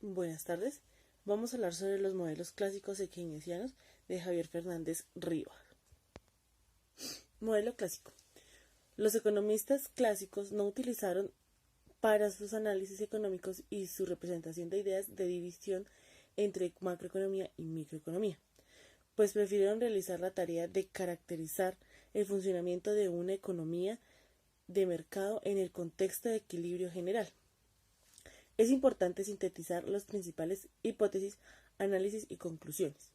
Buenas tardes. Vamos a hablar sobre los modelos clásicos y keynesianos de Javier Fernández Rivas. Modelo clásico. Los economistas clásicos no utilizaron para sus análisis económicos y su representación de ideas de división entre macroeconomía y microeconomía, pues prefirieron realizar la tarea de caracterizar el funcionamiento de una economía de mercado en el contexto de equilibrio general. Es importante sintetizar las principales hipótesis, análisis y conclusiones,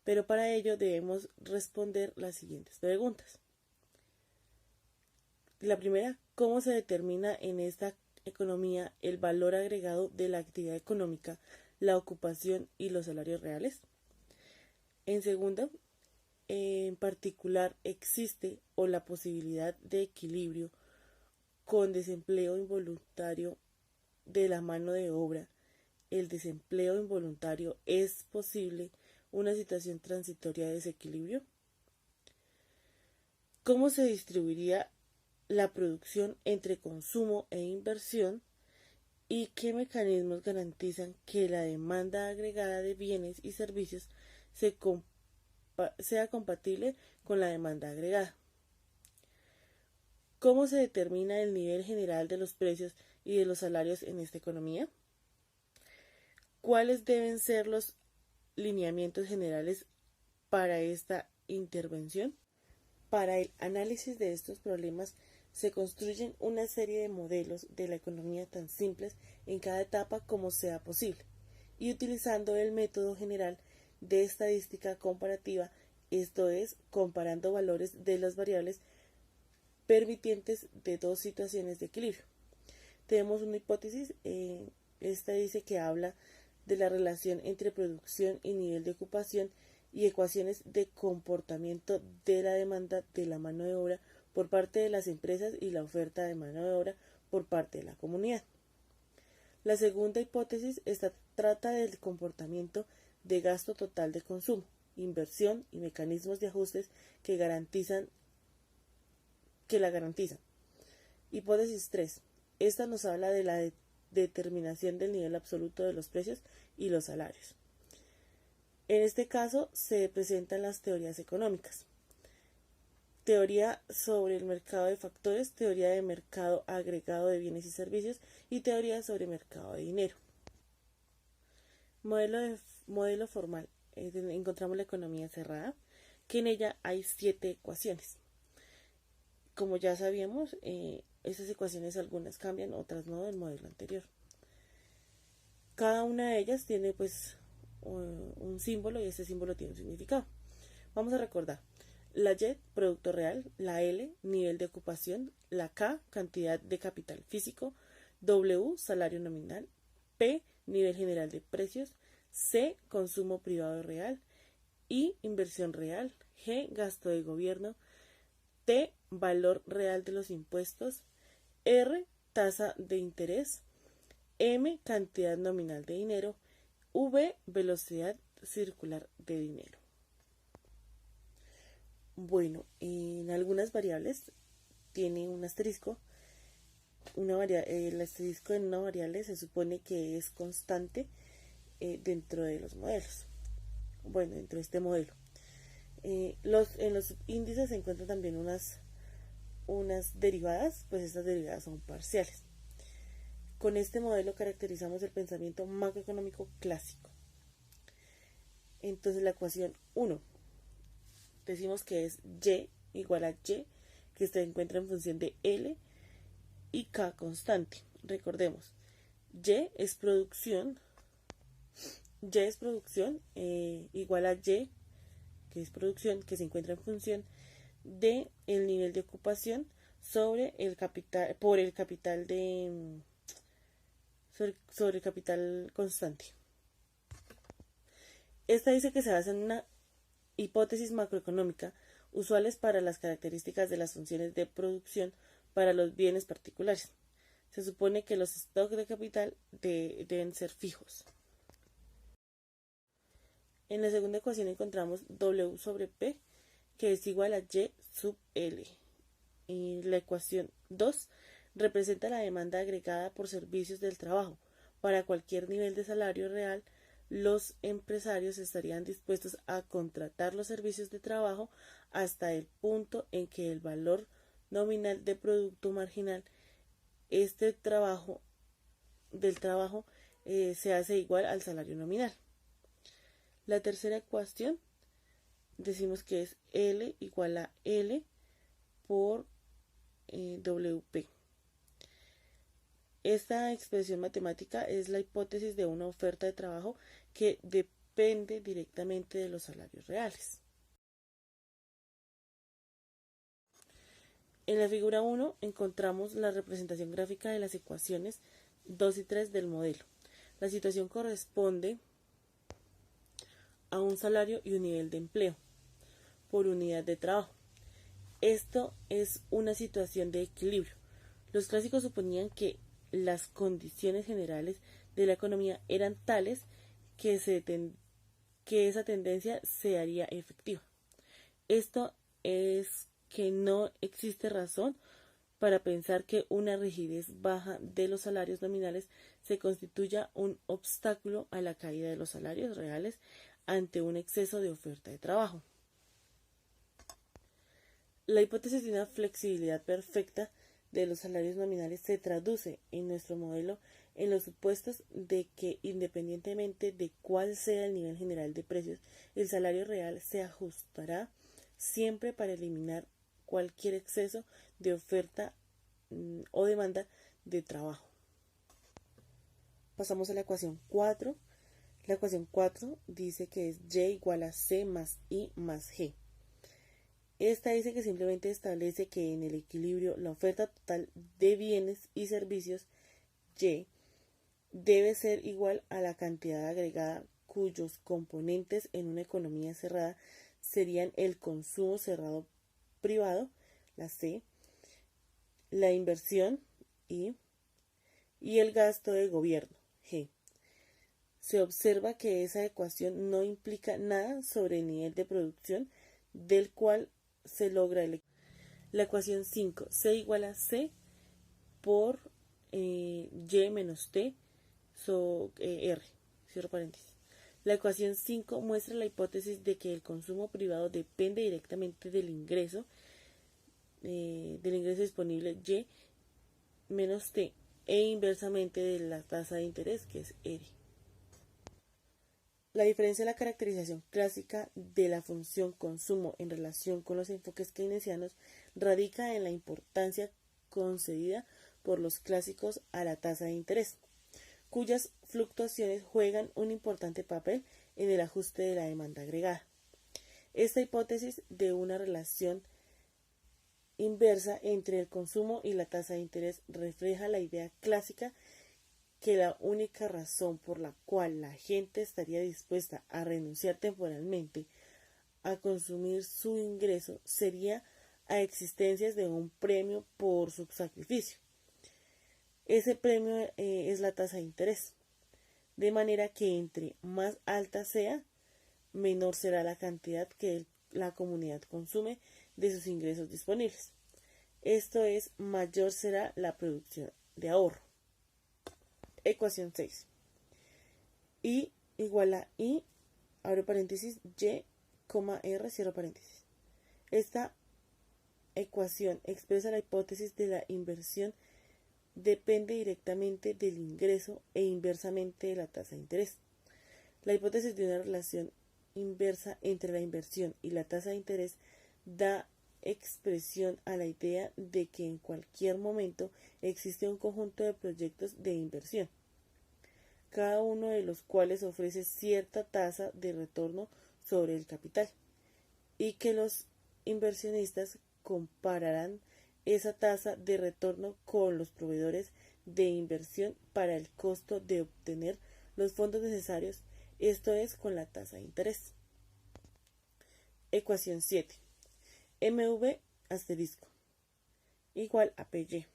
pero para ello debemos responder las siguientes preguntas. La primera, ¿cómo se determina en esta economía el valor agregado de la actividad económica, la ocupación y los salarios reales? En segunda, en particular, ¿existe o la posibilidad de equilibrio con desempleo involuntario de la mano de obra? ¿El desempleo involuntario es posible una situación transitoria de desequilibrio? ¿Cómo se distribuiría la producción entre consumo e inversión? ¿Y qué mecanismos garantizan que la demanda agregada de bienes y servicios sea compatible con la demanda agregada? ¿Cómo se determina el nivel general de los precios y de los salarios en esta economía? ¿Cuáles deben ser los lineamientos generales para esta intervención? Para el análisis de estos problemas se construyen una serie de modelos de la economía tan simples en cada etapa como sea posible, y utilizando el método general de estadística comparativa, esto es, comparando valores de las variables permitientes de dos situaciones de equilibrio. Tenemos una hipótesis, esta dice que habla de la relación entre producción y nivel de ocupación y ecuaciones de comportamiento de la demanda de la mano de obra por parte de las empresas y la oferta de mano de obra por parte de la comunidad. La segunda hipótesis trata del comportamiento de gasto total de consumo, inversión y mecanismos de ajustes que la garantizan. Hipótesis 3. Esta nos habla de la determinación del nivel absoluto de los precios y los salarios. En este caso se presentan las teorías económicas. Teoría sobre el mercado de factores, teoría de mercado agregado de bienes y servicios y teoría sobre mercado de dinero. Modelo formal. Encontramos la economía cerrada, que en ella hay 7 ecuaciones. Como ya sabíamos, esas ecuaciones algunas cambian, otras no del modelo anterior. Cada una de ellas tiene un símbolo y ese símbolo tiene un significado. Vamos a recordar. La Y, producto real, la L, nivel de ocupación, la K, cantidad de capital físico, W, salario nominal, P, nivel general de precios, C, consumo privado real, I, inversión real, G, gasto de gobierno, T, valor real de los impuestos, R, tasa de interés, M, cantidad nominal de dinero, V, velocidad circular de dinero. Bueno, en algunas variables tiene un asterisco. El asterisco en una variable se supone que es constante dentro de los modelos. Bueno, dentro de este modelo. En los índices se encuentran también unas derivadas, pues estas derivadas son parciales. Con este modelo caracterizamos el pensamiento macroeconómico clásico. Entonces la ecuación 1 decimos que es Y igual a Y, que se encuentra en función de L y K constante. Recordemos, Y es producción igual a Y, que es producción, que se encuentra en función de el nivel de ocupación sobre el capital, sobre el capital constante. Esta dice que se basa en una hipótesis macroeconómica usuales para las características de las funciones de producción para los bienes particulares. Se supone que los stocks de capital deben ser fijos. En la segunda ecuación encontramos W sobre P, que es igual a Y sub L. Y la ecuación 2 representa la demanda agregada por servicios del trabajo Para cualquier nivel de salario real, los empresarios estarían dispuestos a contratar los servicios de trabajo hasta el punto en que el valor nominal de producto marginal del trabajo se hace igual al salario nominal. La tercera ecuación decimos que es L igual a L por WP. Esta expresión matemática es la hipótesis de una oferta de trabajo que depende directamente de los salarios reales. En la figura 1 encontramos la representación gráfica de las ecuaciones 2 y 3 del modelo. La situación corresponde a un salario y un nivel de empleo por unidad de trabajo. Esto es una situación de equilibrio. Los clásicos suponían que las condiciones generales de la economía eran tales que esa tendencia se haría efectiva. Esto es que no existe razón para pensar que una rigidez baja de los salarios nominales se constituya un obstáculo a la caída de los salarios reales ante un exceso de oferta de trabajo. La hipótesis de una flexibilidad perfecta de los salarios nominales se traduce en nuestro modelo en los supuestos de que, independientemente de cuál sea el nivel general de precios, el salario real se ajustará siempre para eliminar cualquier exceso de oferta o demanda de trabajo. Pasamos a la ecuación 4. La ecuación 4 dice que es Y igual a C más I más G. Esta dice que simplemente establece que en el equilibrio la oferta total de bienes y servicios Y debe ser igual a la cantidad agregada cuyos componentes en una economía cerrada serían el consumo cerrado privado, la C, la inversión I y el gasto de gobierno, G. Se observa que esa ecuación no implica nada sobre el nivel de producción del cual se logra la ecuación 5, C igual a C por Y menos T R, cierro paréntesis. La ecuación 5 muestra la hipótesis de que el consumo privado depende directamente del ingreso disponible Y menos T e inversamente de la tasa de interés, que es R. La diferencia de la caracterización clásica de la función consumo en relación con los enfoques keynesianos radica en la importancia concedida por los clásicos a la tasa de interés, cuyas fluctuaciones juegan un importante papel en el ajuste de la demanda agregada. Esta hipótesis de una relación inversa entre el consumo y la tasa de interés refleja la idea clásica que la única razón por la cual la gente estaría dispuesta a renunciar temporalmente a consumir su ingreso sería a existencias de un premio por su sacrificio. Ese premio es la tasa de interés, de manera que entre más alta sea, menor será la cantidad que la comunidad consume de sus ingresos disponibles. Esto es, mayor será la producción de ahorro. Ecuación 6. I igual a I, abro paréntesis, Y, R, cierro paréntesis. Esta ecuación expresa la hipótesis de la inversión depende directamente del ingreso e inversamente de la tasa de interés. La hipótesis de una relación inversa entre la inversión y la tasa de interés da expresión a la idea de que en cualquier momento existe un conjunto de proyectos de inversión, cada uno de los cuales ofrece cierta tasa de retorno sobre el capital, y que los inversionistas compararán esa tasa de retorno con los proveedores de inversión para el costo de obtener los fondos necesarios, esto es, con la tasa de interés. Ecuación 7. MV asterisco igual a PY.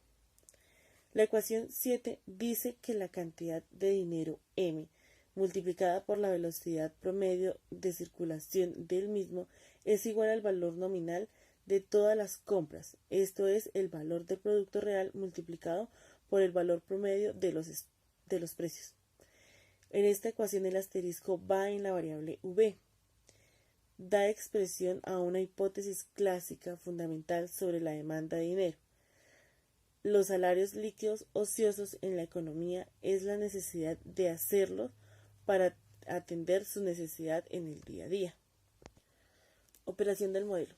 La ecuación 7 dice que la cantidad de dinero M multiplicada por la velocidad promedio de circulación del mismo es igual al valor nominal de todas las compras, esto es, el valor del producto real multiplicado por el valor promedio de los precios. En esta ecuación el asterisco va en la variable v. Da expresión a una hipótesis clásica fundamental sobre la demanda de dinero. Los salarios líquidos ociosos en la economía es la necesidad de hacerlos para atender su necesidad en el día a día. Operación del modelo.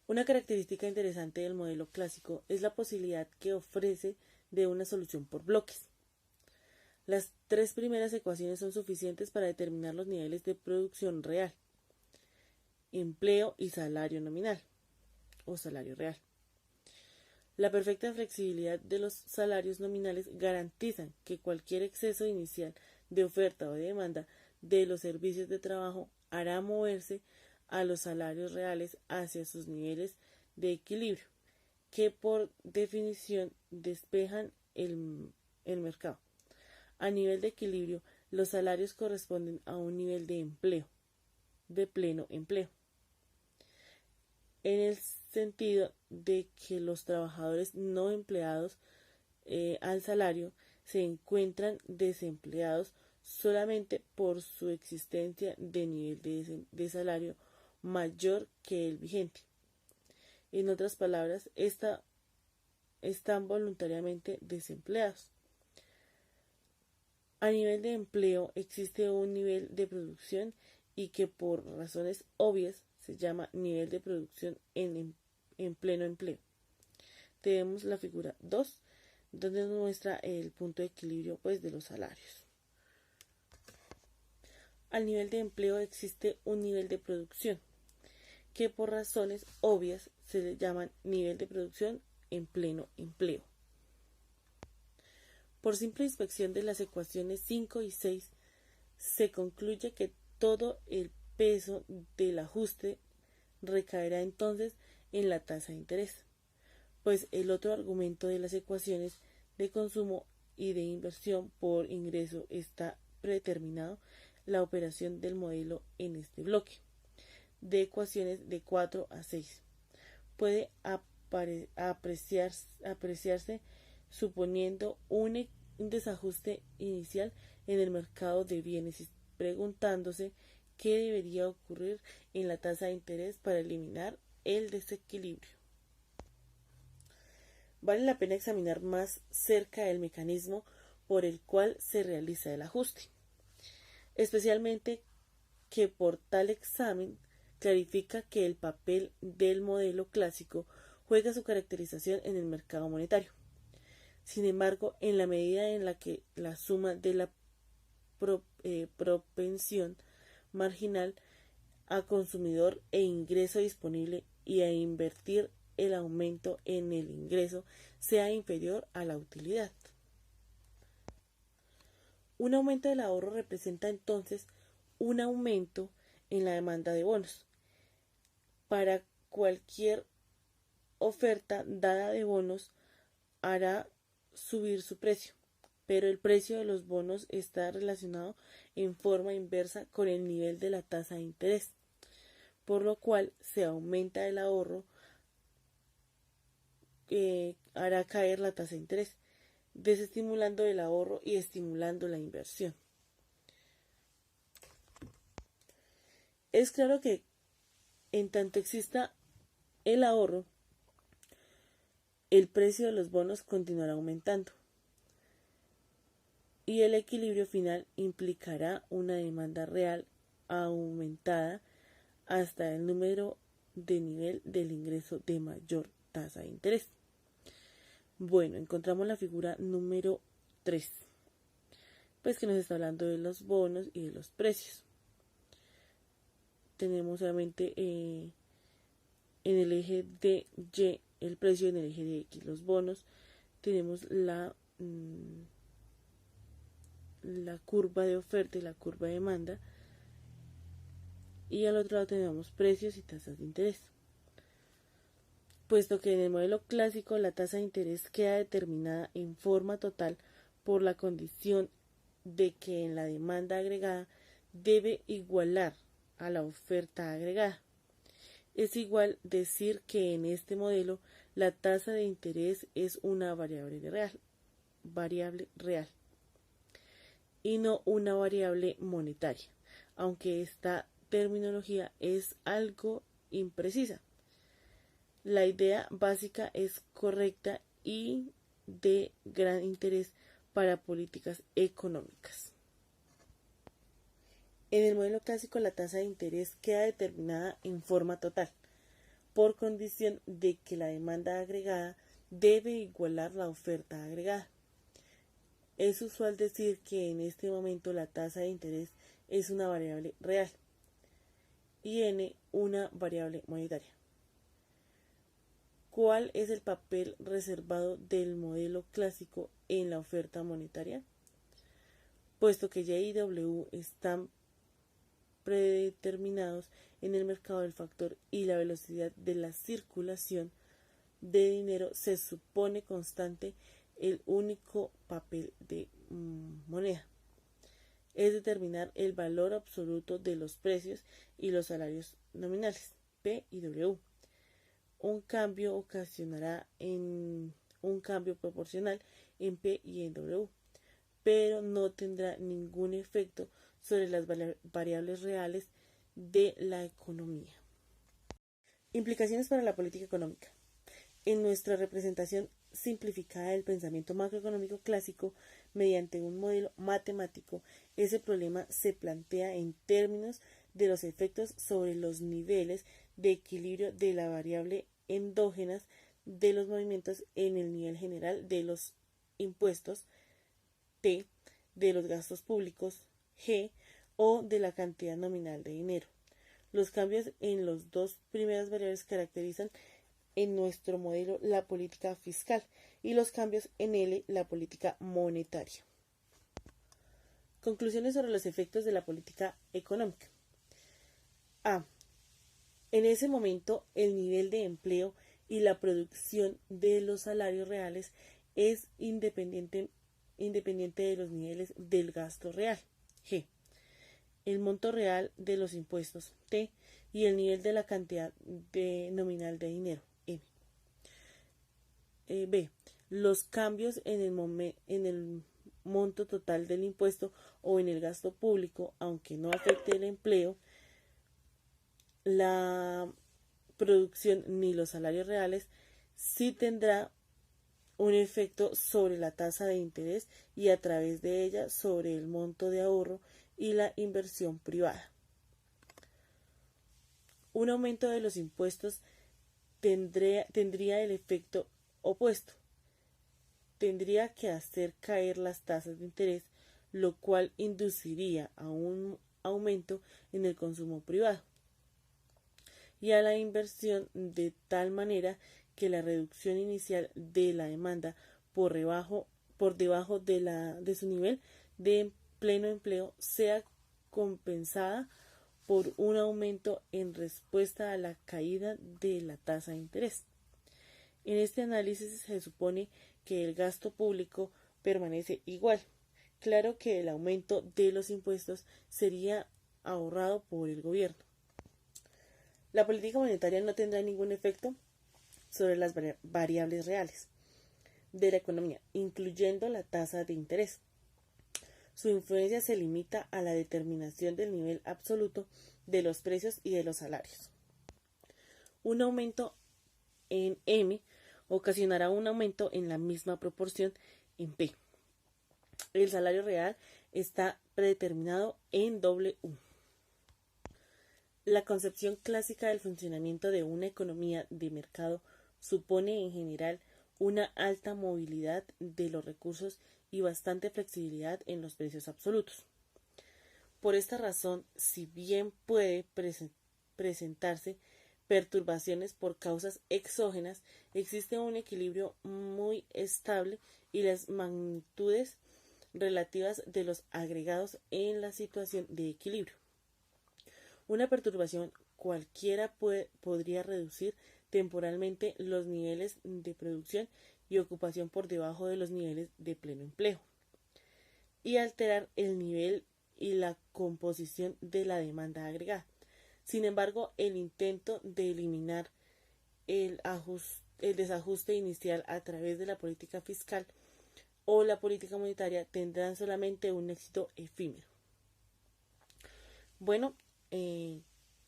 Una característica interesante del modelo clásico es la posibilidad que ofrece de una solución por bloques. Las tres primeras ecuaciones son suficientes para determinar los niveles de producción real, empleo y salario nominal o salario real. La perfecta flexibilidad de los salarios nominales garantizan que cualquier exceso inicial de oferta o de demanda de los servicios de trabajo hará moverse a los salarios reales hacia sus niveles de equilibrio, que por definición despejan el mercado. A nivel de equilibrio, los salarios corresponden a un nivel de empleo, de pleno empleo, en el sentido de que los trabajadores no empleados al salario se encuentran desempleados solamente por su existencia de nivel de salario mayor que el vigente. En otras palabras, están voluntariamente desempleados. A nivel de empleo existe un nivel de producción y que por razones obvias se llama nivel de producción en pleno empleo. Tenemos la figura 2, donde nos muestra el punto de equilibrio de los salarios. Al nivel de empleo existe un nivel de producción, que por razones obvias se le llama nivel de producción en pleno empleo. Por simple inspección de las ecuaciones 5 y 6, se concluye que todo el peso del ajuste recaerá entonces en la tasa de interés, pues el otro argumento de las ecuaciones de consumo y de inversión por ingreso está predeterminado. La operación del modelo en este bloque de ecuaciones de 4 a 6 puede apreciarse suponiendo un desajuste inicial en el mercado de bienes y preguntándose qué debería ocurrir en la tasa de interés para eliminar el desequilibrio. Vale la pena examinar más cerca el mecanismo por el cual se realiza el ajuste, especialmente que por tal examen clarifica que el papel del modelo clásico juega su caracterización en el mercado monetario. Sin embargo, en la medida en la que la suma de la propensión marginal a consumidor e ingreso disponible y a invertir el aumento en el ingreso sea inferior a la utilidad. Un aumento del ahorro representa entonces un aumento en la demanda de bonos. Para cualquier oferta dada de bonos hará subir su precio, pero el precio de los bonos está relacionado en forma inversa con el nivel de la tasa de interés, por lo cual se aumenta el ahorro, hará caer la tasa de interés, desestimulando el ahorro y estimulando la inversión. Es claro que en tanto exista el ahorro, el precio de los bonos continuará aumentando y el equilibrio final implicará una demanda real aumentada hasta el número de nivel del ingreso de mayor tasa de interés. Bueno, encontramos la figura número 3, pues que nos está hablando de los bonos y de los precios. Tenemos solamente en el eje de Y el precio, en el eje de X los bonos. Tenemos la curva de oferta y la curva de demanda, y al otro lado tenemos precios y tasas de interés. Puesto que en el modelo clásico la tasa de interés queda determinada en forma total por la condición de que en la demanda agregada debe igualar a la oferta agregada. Es igual decir que en este modelo la tasa de interés es una variable real. y no una variable monetaria, aunque esta terminología es algo imprecisa. La idea básica es correcta y de gran interés para políticas económicas. En el modelo clásico, la tasa de interés queda determinada en forma total, por condición de que la demanda agregada debe igualar la oferta agregada. Es usual decir que en este momento la tasa de interés es una variable real y n una variable monetaria. ¿Cuál es el papel reservado del modelo clásico en la oferta monetaria? Puesto que Y y W están predeterminados en el mercado del factor y la velocidad de la circulación de dinero se supone constante, el único papel de moneda es determinar el valor absoluto de los precios y los salarios nominales, P y W. Un cambio ocasionará un cambio proporcional en P y en W, pero no tendrá ningún efecto sobre las variables reales de la economía. Implicaciones para la política económica. En nuestra representación simplificada del pensamiento macroeconómico clásico, mediante un modelo matemático, ese problema se plantea en términos de los efectos sobre los niveles de equilibrio de la variable endógenas de los movimientos en el nivel general de los impuestos, T, de los gastos públicos, G, o de la cantidad nominal de dinero. Los cambios en las dos primeras variables caracterizan en nuestro modelo la política fiscal y los cambios en L la política monetaria. Conclusiones sobre los efectos de la política económica. A. En ese momento, el nivel de empleo y la producción de los salarios reales es independiente de los niveles del gasto real, G, el monto real de los impuestos, T, y el nivel de la cantidad nominal de dinero, M. B. Los cambios en el monto total del impuesto o en el gasto público, aunque no afecte el empleo, la producción ni los salarios reales, sí tendrá un efecto sobre la tasa de interés y a través de ella sobre el monto de ahorro y la inversión privada. Un aumento de los impuestos tendría el efecto opuesto. Tendría que hacer caer las tasas de interés, lo cual induciría a un aumento en el consumo privado y a la inversión, de tal manera que la reducción inicial de la demanda por debajo de su nivel de pleno empleo sea compensada por un aumento en respuesta a la caída de la tasa de interés. En este análisis se supone que el gasto público permanece igual. Claro que el aumento de los impuestos sería ahorrado por el gobierno. La política monetaria no tendrá ningún efecto sobre las variables reales de la economía, incluyendo la tasa de interés. Su influencia se limita a la determinación del nivel absoluto de los precios y de los salarios. Un aumento en M ocasionará un aumento en la misma proporción en P. El salario real está predeterminado en W. La concepción clásica del funcionamiento de una economía de mercado supone en general una alta movilidad de los recursos y bastante flexibilidad en los precios absolutos. Por esta razón, si bien puede presentarse perturbaciones por causas exógenas, existe un equilibrio muy estable y las magnitudes relativas de los agregados en la situación de equilibrio. Una perturbación cualquiera podría reducir temporalmente los niveles de producción y ocupación por debajo de los niveles de pleno empleo y alterar el nivel y la composición de la demanda agregada. Sin embargo, el intento de eliminar el desajuste inicial a través de la política fiscal o la política monetaria tendrán solamente un éxito efímero. Bueno,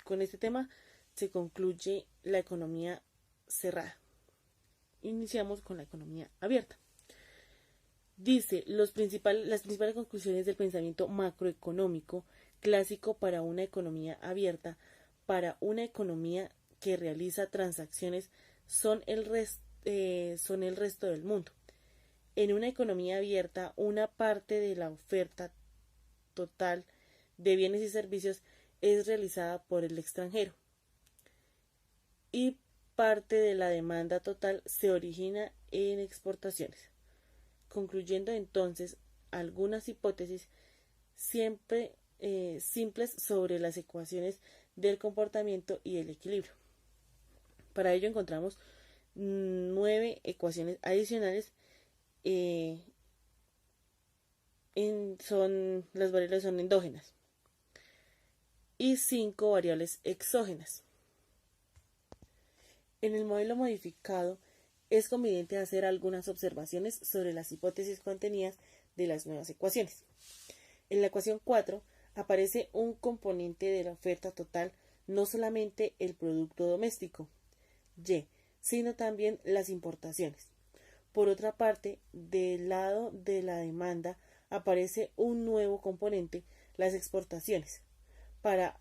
con este tema se concluye la economía cerrada. Iniciamos con la economía abierta. Dice, las principales conclusiones del pensamiento macroeconómico clásico para una economía abierta, para una economía que realiza transacciones, son el resto del mundo. En una economía abierta, una parte de la oferta total de bienes y servicios es realizada por el extranjero y parte de la demanda total se origina en exportaciones. Concluyendo entonces algunas hipótesis siempre simples sobre las ecuaciones del comportamiento y el equilibrio. Para ello encontramos 9 ecuaciones adicionales. Las variables son endógenas y 5 variables exógenas. En el modelo modificado es conveniente hacer algunas observaciones sobre las hipótesis contenidas de las nuevas ecuaciones. En la ecuación 4 aparece un componente de la oferta total, no solamente el producto doméstico, Y, sino también las importaciones. Por otra parte, del lado de la demanda aparece un nuevo componente, las exportaciones, para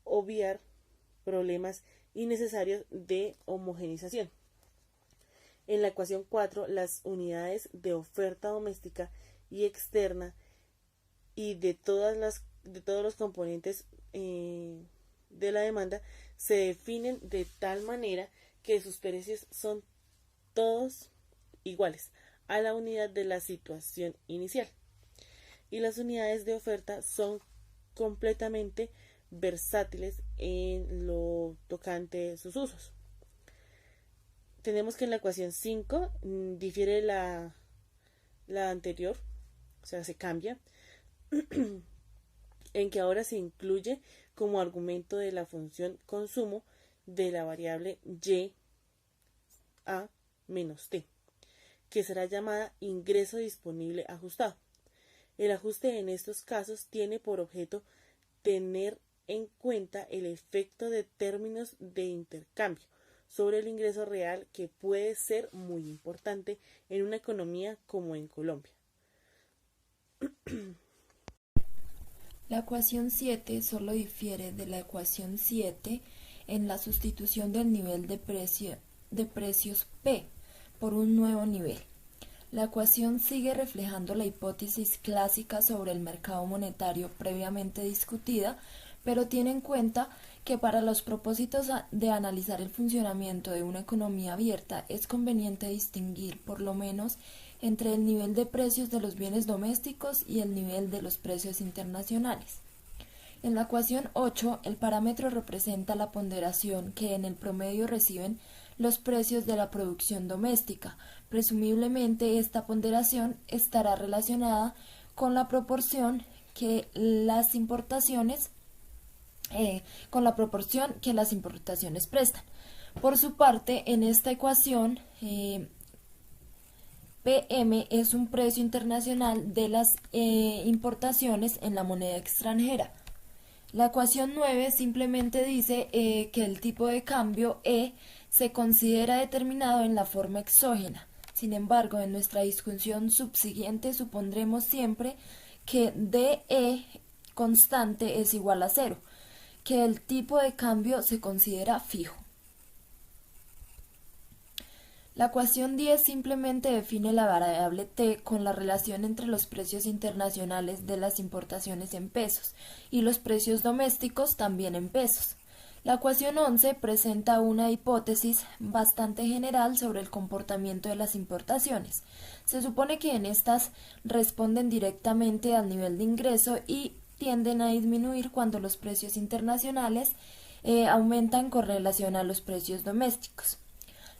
obviar problemas innecesarios de homogenización. En la ecuación 4, las unidades de oferta doméstica y externa y de todos los componentes de la demanda se definen de tal manera que sus precios son todos iguales a la unidad de la situación inicial. Y las unidades de oferta son completamente versátiles en lo tocante a sus usos. Tenemos que en la ecuación 5 difiere la anterior, o sea, se cambia, en que ahora se incluye como argumento de la función consumo de la variable y a menos t, que será llamada ingreso disponible ajustado. El ajuste en estos casos tiene por objeto tener en cuenta el efecto de términos de intercambio sobre el ingreso real, que puede ser muy importante en una economía como en Colombia. La ecuación 7 solo difiere de la ecuación 7 en la sustitución del nivel de precios P por un nuevo nivel. La ecuación sigue reflejando la hipótesis clásica sobre el mercado monetario previamente discutida, pero tiene en cuenta que para los propósitos de analizar el funcionamiento de una economía abierta es conveniente distinguir, por lo menos, entre el nivel de precios de los bienes domésticos y el nivel de los precios internacionales. En la ecuación 8, el parámetro representa la ponderación que en el promedio reciben los precios de la producción doméstica. Presumiblemente esta ponderación estará relacionada con la proporción que las importaciones prestan. Por su parte, en esta ecuación, PM es un precio internacional de las importaciones en la moneda extranjera. La ecuación 9 simplemente dice que el tipo de cambio E se considera determinado en la forma exógena. Sin embargo, en nuestra discusión subsiguiente supondremos siempre que DE constante es igual a 0, que el tipo de cambio se considera fijo. La ecuación 10 simplemente define la variable T con la relación entre los precios internacionales de las importaciones en pesos y los precios domésticos también en pesos. La ecuación 11 presenta una hipótesis bastante general sobre el comportamiento de las importaciones. Se supone que en estas responden directamente al nivel de ingreso y tienden a disminuir cuando los precios internacionales aumentan con relación a los precios domésticos.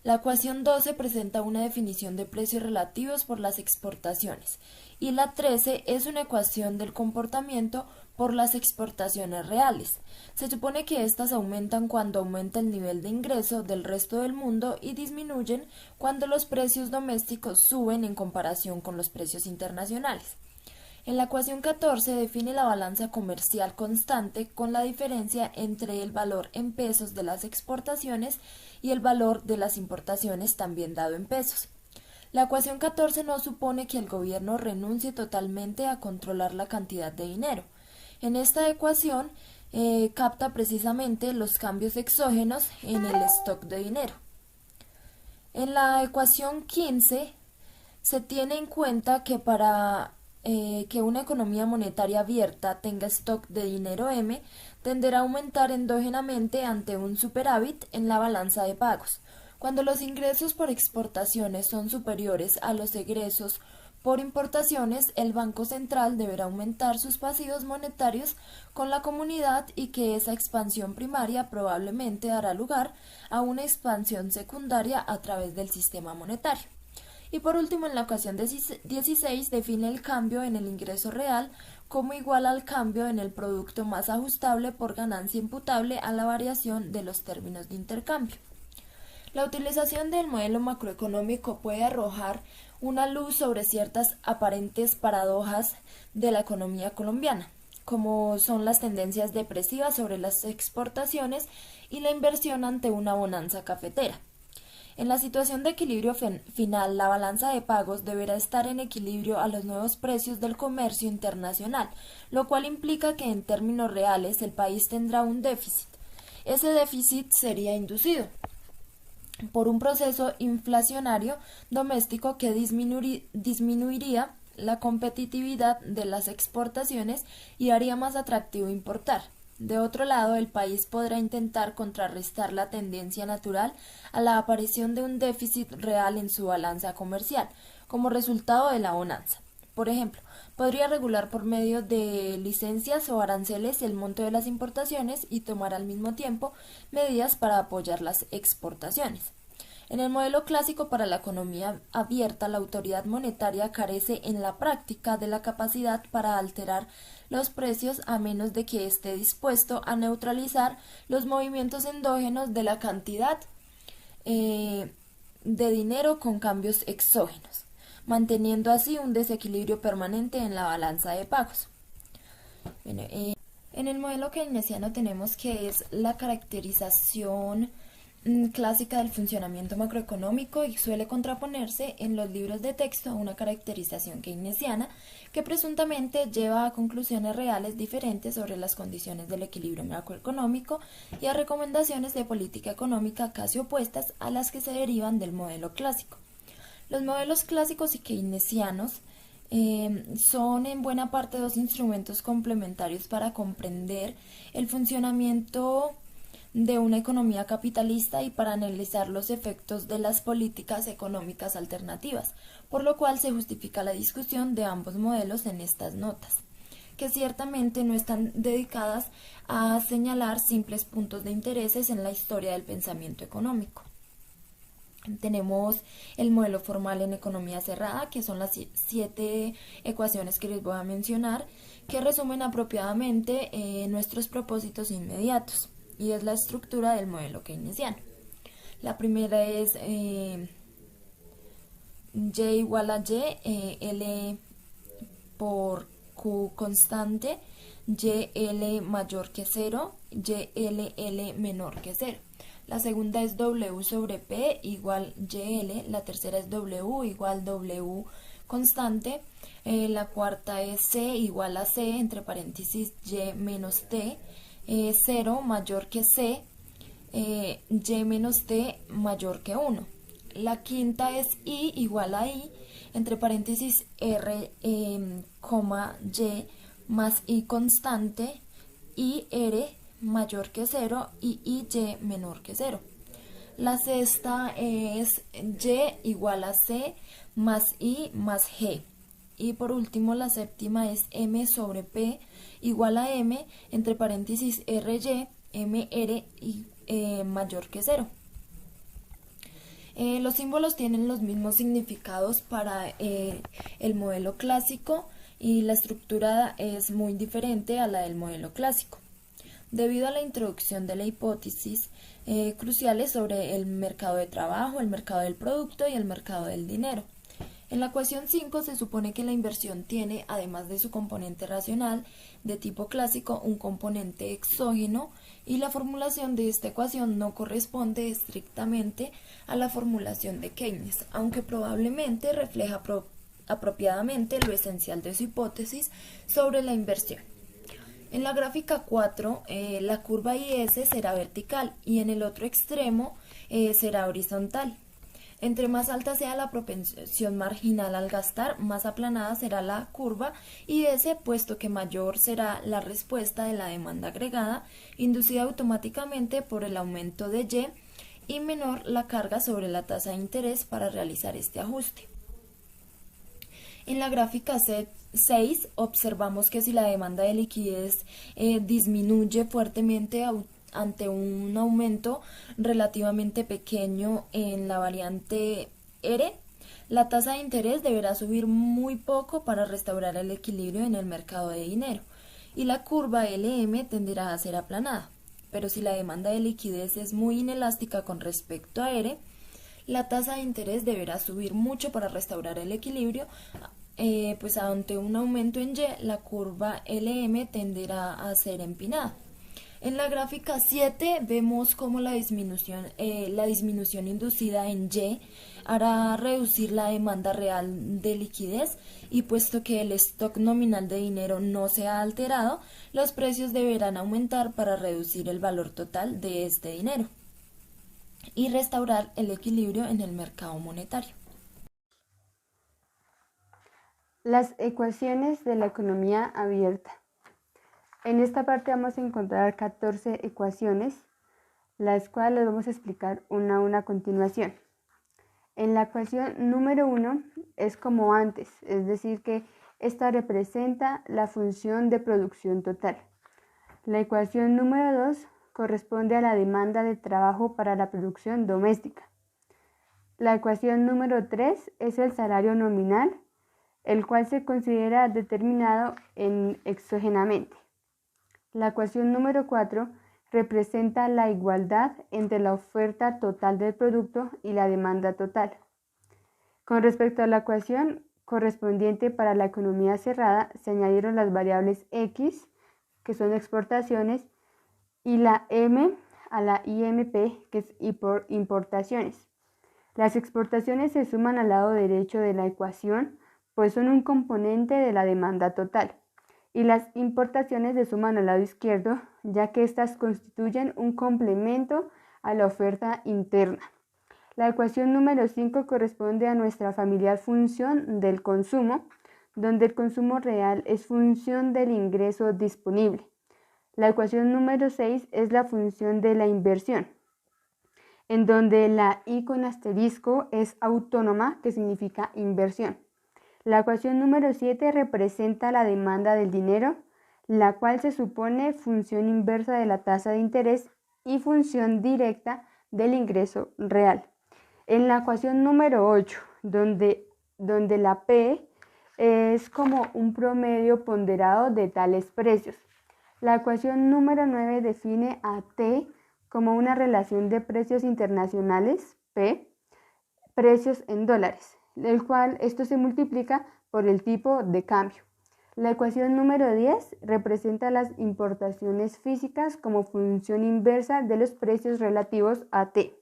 La ecuación 12 presenta una definición de precios relativos por las exportaciones y la 13 es una ecuación del comportamiento por las exportaciones reales. Se supone que éstas aumentan cuando aumenta el nivel de ingreso del resto del mundo y disminuyen cuando los precios domésticos suben en comparación con los precios internacionales. En la ecuación 14 define la balanza comercial constante con la diferencia entre el valor en pesos de las exportaciones y el valor de las importaciones también dado en pesos. La ecuación 14 no supone que el gobierno renuncie totalmente a controlar la cantidad de dinero. En esta ecuación capta precisamente los cambios exógenos en el stock de dinero. En la ecuación 15 se tiene en cuenta que para que una economía monetaria abierta tenga stock de dinero M, tenderá a aumentar endógenamente ante un superávit en la balanza de pagos. Cuando los ingresos por exportaciones son superiores a los egresos por importaciones, el Banco Central deberá aumentar sus pasivos monetarios con la comunidad y que esa expansión primaria probablemente dará lugar a una expansión secundaria a través del sistema monetario. Y por último, en la ecuación 16 define el cambio en el ingreso real como igual al cambio en el producto más ajustable por ganancia imputable a la variación de los términos de intercambio. La utilización del modelo macroeconómico puede arrojar una luz sobre ciertas aparentes paradojas de la economía colombiana, como son las tendencias depresivas sobre las exportaciones y la inversión ante una bonanza cafetera. En la situación de equilibrio final, la balanza de pagos deberá estar en equilibrio a los nuevos precios del comercio internacional, lo cual implica que en términos reales el país tendrá un déficit. Ese déficit sería inducido por un proceso inflacionario doméstico que disminuiría la competitividad de las exportaciones y haría más atractivo importar. De otro lado, el país podrá intentar contrarrestar la tendencia natural a la aparición de un déficit real en su balanza comercial, como resultado de la bonanza. Por ejemplo, podría regular por medio de licencias o aranceles el monto de las importaciones y tomar al mismo tiempo medidas para apoyar las exportaciones. En el modelo clásico para la economía abierta, la autoridad monetaria carece en la práctica de la capacidad para alterar los precios a menos de que esté dispuesto a neutralizar los movimientos endógenos de la cantidad de dinero con cambios exógenos, manteniendo así un desequilibrio permanente en la balanza de pagos. Bueno, en el modelo keynesiano tenemos que es la caracterización clásica del funcionamiento macroeconómico y suele contraponerse en los libros de texto a una caracterización keynesiana que presuntamente lleva a conclusiones reales diferentes sobre las condiciones del equilibrio macroeconómico y a recomendaciones de política económica casi opuestas a las que se derivan del modelo clásico. Los modelos clásicos y keynesianos son en buena parte dos instrumentos complementarios para comprender el funcionamiento de una economía capitalista y para analizar los efectos de las políticas económicas alternativas, por lo cual se justifica la discusión de ambos modelos en estas notas, que ciertamente no están dedicadas a señalar simples puntos de intereses en la historia del pensamiento económico. Tenemos el modelo formal en economía cerrada, que son las 7 ecuaciones que les voy a mencionar, que resumen apropiadamente nuestros propósitos inmediatos. Y es la estructura del modelo keynesiano. La primera es Y igual a Y, L por Q constante, YL mayor que 0, YLL menor que 0. La segunda es W sobre P igual YL, la tercera es W igual W constante, la cuarta es C igual a C, entre paréntesis Y menos T, 0 mayor que C, Y menos T mayor que 1. La quinta es I igual a I, entre paréntesis R, Y más I constante, y R mayor que 0 y Y menor que 0. La sexta es Y igual a C más I más G. Y por último, la séptima es M sobre P igual a M, entre paréntesis RY, MR y mayor que 0. Los símbolos tienen los mismos significados para el modelo clásico y la estructura es muy diferente a la del modelo clásico. Debido a la introducción de la hipótesis cruciales sobre el mercado de trabajo, el mercado del producto y el mercado del dinero. En la ecuación 5 se supone que la inversión tiene, además de su componente racional de tipo clásico, un componente exógeno y la formulación de esta ecuación no corresponde estrictamente a la formulación de Keynes, aunque probablemente refleja apropiadamente lo esencial de su hipótesis sobre la inversión. En la gráfica 4, la curva IS será vertical y en el otro extremo será horizontal. Entre más alta sea la propensión marginal al gastar, más aplanada será la curva IS, puesto que mayor será la respuesta de la demanda agregada, inducida automáticamente por el aumento de y menor la carga sobre la tasa de interés para realizar este ajuste. En la gráfica 6 observamos que si la demanda de liquidez disminuye fuertemente ante un aumento relativamente pequeño en la variante R, la tasa de interés deberá subir muy poco para restaurar el equilibrio en el mercado de dinero y la curva LM tenderá a ser aplanada. Pero si la demanda de liquidez es muy inelástica con respecto a R, la tasa de interés deberá subir mucho para restaurar el equilibrio, pues ante un aumento en Y, la curva LM tenderá a ser empinada. En la gráfica 7 vemos cómo la disminución inducida en Y hará reducir la demanda real de liquidez y puesto que el stock nominal de dinero no se ha alterado, los precios deberán aumentar para reducir el valor total de este dinero y restaurar el equilibrio en el mercado monetario. Las ecuaciones de la economía abierta. En esta parte vamos a encontrar 14 ecuaciones, las cuales vamos a explicar una a una a continuación. En la ecuación número 1 es como antes, es decir que esta representa la función de producción total. La ecuación número 2 corresponde a la demanda de trabajo para la producción doméstica. La ecuación número 3 es el salario nominal, el cual se considera determinado exógenamente. La ecuación número 4 representa la igualdad entre la oferta total del producto y la demanda total. Con respecto a la ecuación correspondiente para la economía cerrada, se añadieron las variables X, que son exportaciones, y la M a la IMP, que es importaciones. Las exportaciones se suman al lado derecho de la ecuación, pues son un componente de la demanda total. Y las importaciones se suman al lado izquierdo, ya que éstas constituyen un complemento a la oferta interna. La ecuación número 5 corresponde a nuestra familiar función del consumo, donde el consumo real es función del ingreso disponible. La ecuación número 6 es la función de la inversión, en donde la I con asterisco es autónoma, que significa inversión. La ecuación número 7 representa la demanda del dinero, la cual se supone función inversa de la tasa de interés y función directa del ingreso real. En la ecuación número 8, donde la P es como un promedio ponderado de tales precios. La ecuación número 9 define a T como una relación de precios internacionales, P, precios en dólares, el cual esto se multiplica por el tipo de cambio. La ecuación número 10 representa las importaciones físicas como función inversa de los precios relativos a T.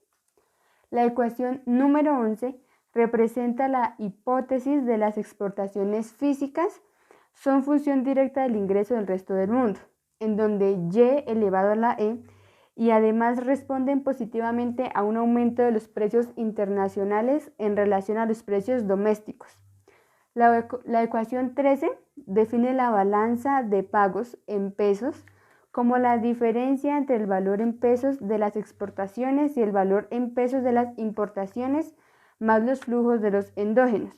La ecuación número 11 representa la hipótesis de las exportaciones físicas son función directa del ingreso del resto del mundo, en donde Y elevado a la E y además responden positivamente a un aumento de los precios internacionales en relación a los precios domésticos. La ecuación 13 define la balanza de pagos en pesos como la diferencia entre el valor en pesos de las exportaciones y el valor en pesos de las importaciones más los flujos de los endógenos,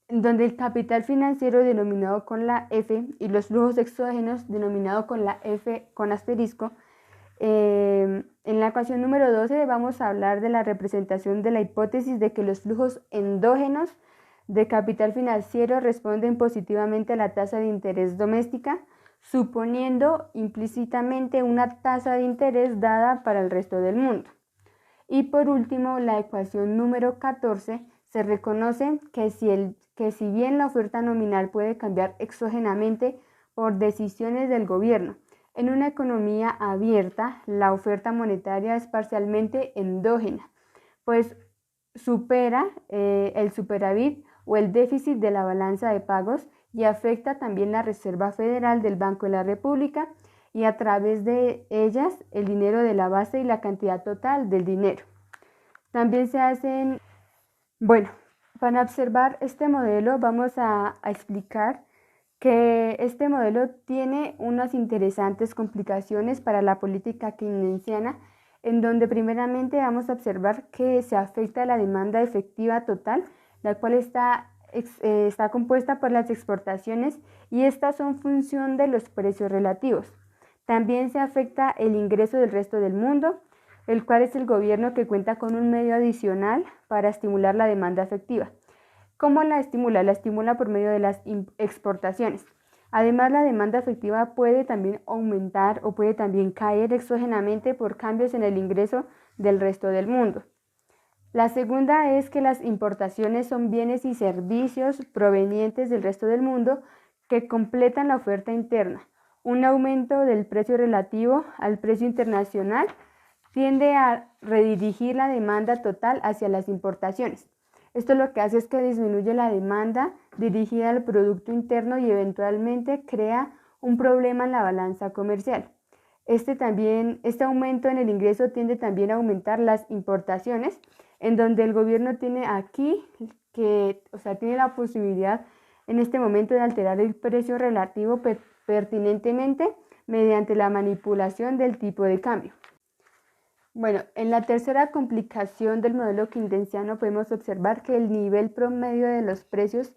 donde el capital financiero denominado con la F y los flujos exógenos denominado con la F con asterisco En la ecuación número 12 vamos a hablar de la representación de la hipótesis de que los flujos endógenos de capital financiero responden positivamente a la tasa de interés doméstica, suponiendo implícitamente una tasa de interés dada para el resto del mundo. Y por último, la ecuación número 14 se reconoce que si bien la oferta nominal puede cambiar exógenamente por decisiones del gobierno, en una economía abierta, la oferta monetaria es parcialmente endógena, pues supera el superávit o el déficit de la balanza de pagos y afecta también la Reserva Federal del Banco de la República y a través de ellas el dinero de la base y la cantidad total del dinero. También se hacen, bueno, para observar este modelo vamos a explicar que este modelo tiene unas interesantes complicaciones para la política keynesiana, en donde primeramente vamos a observar que se afecta la demanda efectiva total, la cual está compuesta por las exportaciones y estas son función de los precios relativos. También se afecta el ingreso del resto del mundo, el cual es el gobierno que cuenta con un medio adicional para estimular la demanda efectiva. ¿Cómo la estimula? La estimula por medio de las exportaciones. Además, la demanda efectiva puede también aumentar o puede también caer exógenamente por cambios en el ingreso del resto del mundo. La segunda es que las importaciones son bienes y servicios provenientes del resto del mundo que completan la oferta interna. Un aumento del precio relativo al precio internacional tiende a redirigir la demanda total hacia las importaciones. Esto lo que hace es que disminuye la demanda dirigida al Producto Interno y eventualmente crea un problema en la balanza comercial. Este aumento en el ingreso tiende también a aumentar las importaciones, en donde el gobierno tiene tiene la posibilidad en este momento de alterar el precio relativo pertinentemente mediante la manipulación del tipo de cambio. Bueno, en la tercera complicación del modelo keynesiano podemos observar que el nivel promedio de los precios,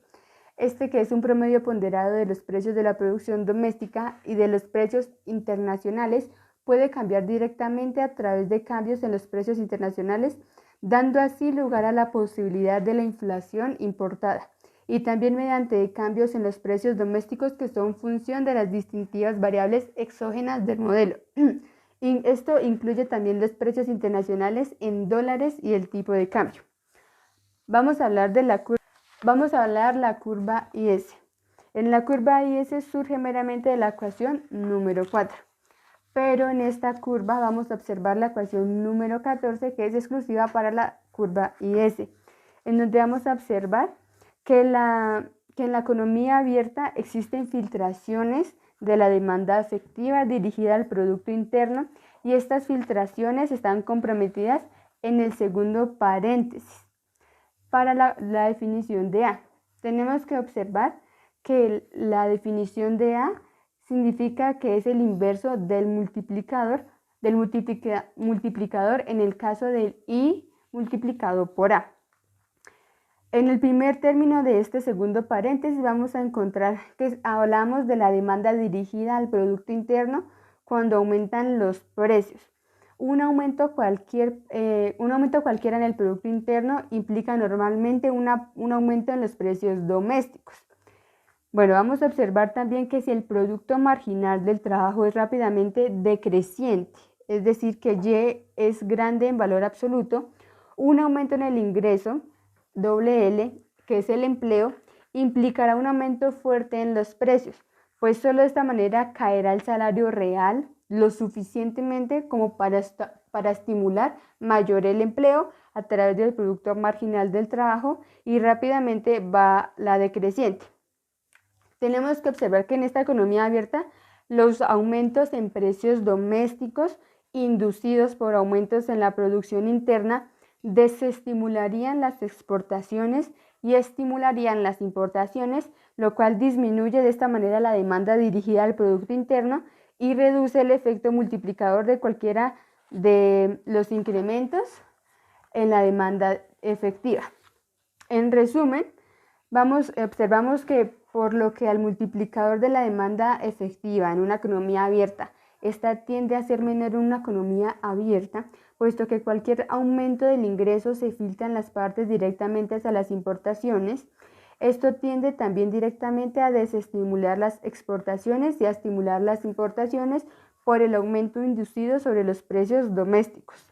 que es un promedio ponderado de los precios de la producción doméstica y de los precios internacionales, puede cambiar directamente a través de cambios en los precios internacionales, dando así lugar a la posibilidad de la inflación importada, y también mediante cambios en los precios domésticos que son función de las distintivas variables exógenas del modelo. Y esto incluye también los precios internacionales en dólares y el tipo de cambio. Vamos a hablar la curva IS. En la curva IS surge meramente de la ecuación número 4. Pero en esta curva vamos a observar la ecuación número 14, que es exclusiva para la curva IS, en donde vamos a observar que en la economía abierta existen filtraciones de la demanda efectiva dirigida al Producto Interno y estas filtraciones están comprometidas en el segundo paréntesis. Para la definición de A, tenemos que observar que la definición de A significa que es el inverso del multiplicador en el caso del I multiplicado por A. En el primer término de este segundo paréntesis vamos a encontrar que hablamos de la demanda dirigida al Producto Interno cuando aumentan los precios. Un aumento cualquiera en el Producto Interno implica normalmente un aumento en los precios domésticos. Bueno, vamos a observar también que si el producto marginal del trabajo es rápidamente decreciente, es decir, que Y es grande en valor absoluto, un aumento en el ingreso L, que es el empleo, implicará un aumento fuerte en los precios, pues solo de esta manera caerá el salario real lo suficientemente como para estimular mayor el empleo a través del producto marginal del trabajo y rápidamente va la decreciente. Tenemos que observar que en esta economía abierta los aumentos en precios domésticos inducidos por aumentos en la producción interna desestimularían las exportaciones y estimularían las importaciones, lo cual disminuye de esta manera la demanda dirigida al Producto Interno y reduce el efecto multiplicador de cualquiera de los incrementos en la demanda efectiva. En resumen, observamos que por lo que al multiplicador de la demanda efectiva en una economía abierta esta tiende a ser menor en una economía abierta, puesto que cualquier aumento del ingreso se filtra en las partes directamente hacia las importaciones. Esto tiende también directamente a desestimular las exportaciones y a estimular las importaciones por el aumento inducido sobre los precios domésticos.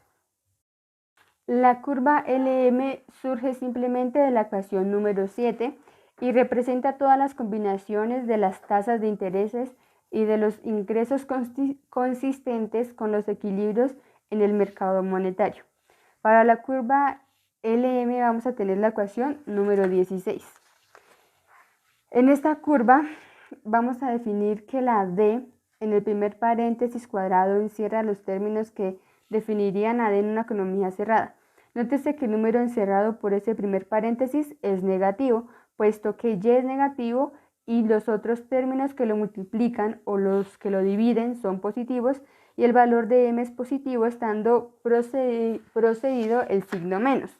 La curva LM surge simplemente de la ecuación número 7 y representa todas las combinaciones de las tasas de intereses y de los ingresos consistentes con los equilibrios en el mercado monetario. Para la curva LM vamos a tener la ecuación número 16. En esta curva vamos a definir que la D en el primer paréntesis cuadrado encierra los términos que definirían a D en una economía cerrada. Nótese que el número encerrado por ese primer paréntesis es negativo, puesto que Y es negativo y los otros términos que lo multiplican o los que lo dividen son positivos y el valor de M es positivo estando procedido el signo menos.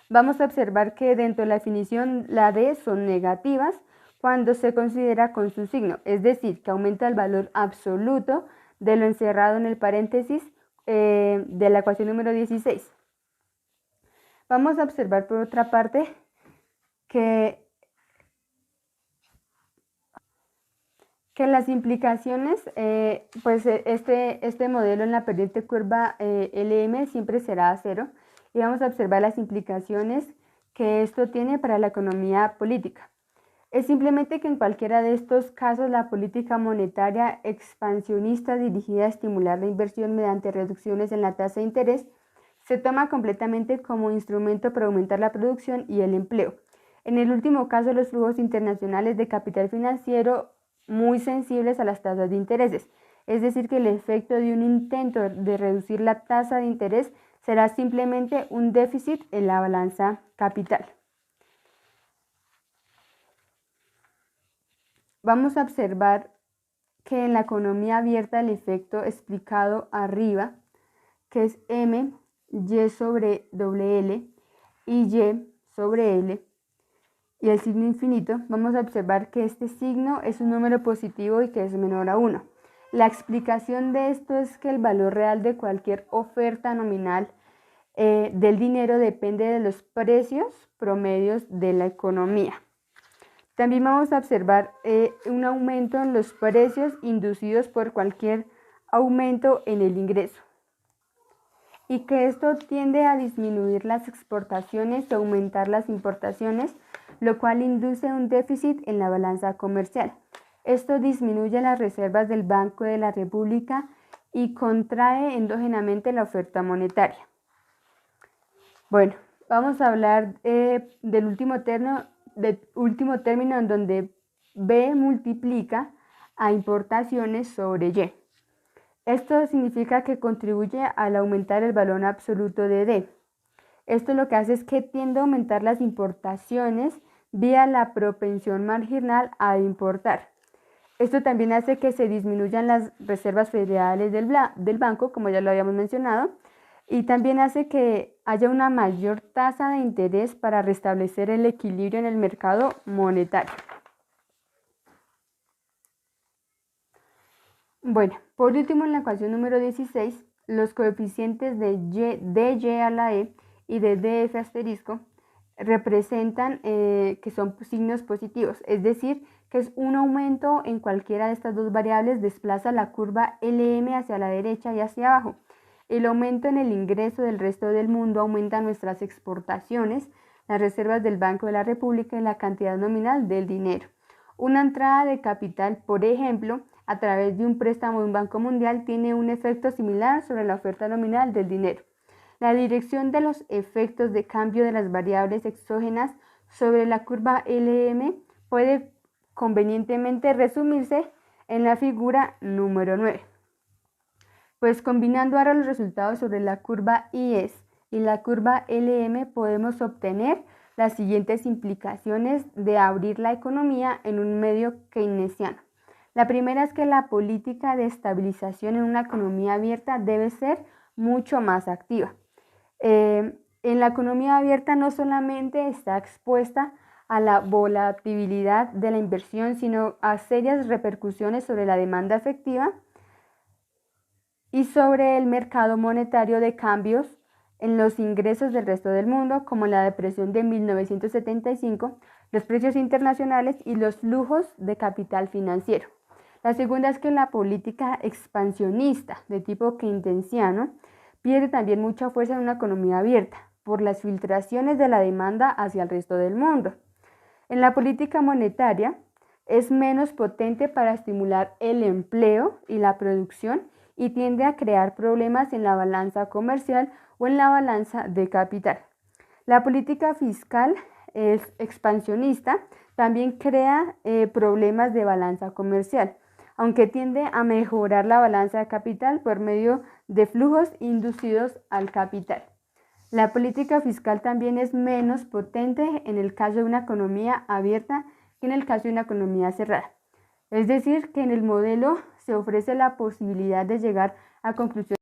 Vamos a observar que dentro de la definición la D son negativas cuando se considera con su signo, es decir, que aumenta el valor absoluto de lo encerrado en el paréntesis de la ecuación número 16. Vamos a observar por otra parte que las implicaciones, pues este modelo en la pendiente curva LM siempre será 0 y vamos a observar las implicaciones que esto tiene para la economía política. Es simplemente que en cualquiera de estos casos la política monetaria expansionista dirigida a estimular la inversión mediante reducciones en la tasa de interés se toma completamente como instrumento para aumentar la producción y el empleo. En el último caso, los flujos internacionales de capital financiero muy sensibles a las tasas de intereses, es decir, que el efecto de un intento de reducir la tasa de interés será simplemente un déficit en la balanza capital. Vamos a observar que en la economía abierta el efecto explicado arriba, que es M, Y sobre L y Y sobre L, y el signo infinito, vamos a observar que este signo es un número positivo y que es menor a 1. La explicación de esto es que el valor real de cualquier oferta nominal del dinero depende de los precios promedios de la economía. También vamos a observar un aumento en los precios inducidos por cualquier aumento en el ingreso y que esto tiende a disminuir las exportaciones y aumentar las importaciones, lo cual induce un déficit en la balanza comercial. Esto disminuye las reservas del Banco de la República y contrae endógenamente la oferta monetaria. Bueno, vamos a hablar del último término en donde B multiplica a importaciones sobre Y. Esto significa que contribuye al aumentar el valor absoluto de D. Esto lo que hace es que tiende a aumentar las importaciones vía la propensión marginal a importar. Esto también hace que se disminuyan las reservas federales del banco, como ya lo habíamos mencionado, y también hace que haya una mayor tasa de interés para restablecer el equilibrio en el mercado monetario. Bueno, por último, en la ecuación número 16, los coeficientes de Y a la E y de DF asterisco representan que son signos positivos, es decir, que es un aumento en cualquiera de estas dos variables desplaza la curva LM hacia la derecha y hacia abajo. El aumento en el ingreso del resto del mundo aumenta nuestras exportaciones, las reservas del Banco de la República y la cantidad nominal del dinero. Una entrada de capital, por ejemplo, a través de un préstamo de un banco mundial tiene un efecto similar sobre la oferta nominal del dinero. La dirección de los efectos de cambio de las variables exógenas sobre la curva LM puede convenientemente resumirse en la figura número 9. Pues combinando ahora los resultados sobre la curva IS y la curva LM podemos obtener las siguientes implicaciones de abrir la economía en un medio keynesiano. La primera es que la política de estabilización en una economía abierta debe ser mucho más activa. En la economía abierta no solamente está expuesta a la volatilidad de la inversión, sino a serias repercusiones sobre la demanda efectiva y sobre el mercado monetario de cambios en los ingresos del resto del mundo, como la depresión de 1975, los precios internacionales y los flujos de capital financiero. La segunda es que la política expansionista de tipo keynesiano pierde también mucha fuerza en una economía abierta por las filtraciones de la demanda hacia el resto del mundo. En la política monetaria es menos potente para estimular el empleo y la producción y tiende a crear problemas en la balanza comercial o en la balanza de capital. La política fiscal es expansionista, también crea problemas de balanza comercial, aunque tiende a mejorar la balanza de capital por medio de flujos inducidos al capital. La política fiscal también es menos potente en el caso de una economía abierta que en el caso de una economía cerrada. Es decir, que en el modelo se ofrece la posibilidad de llegar a conclusiones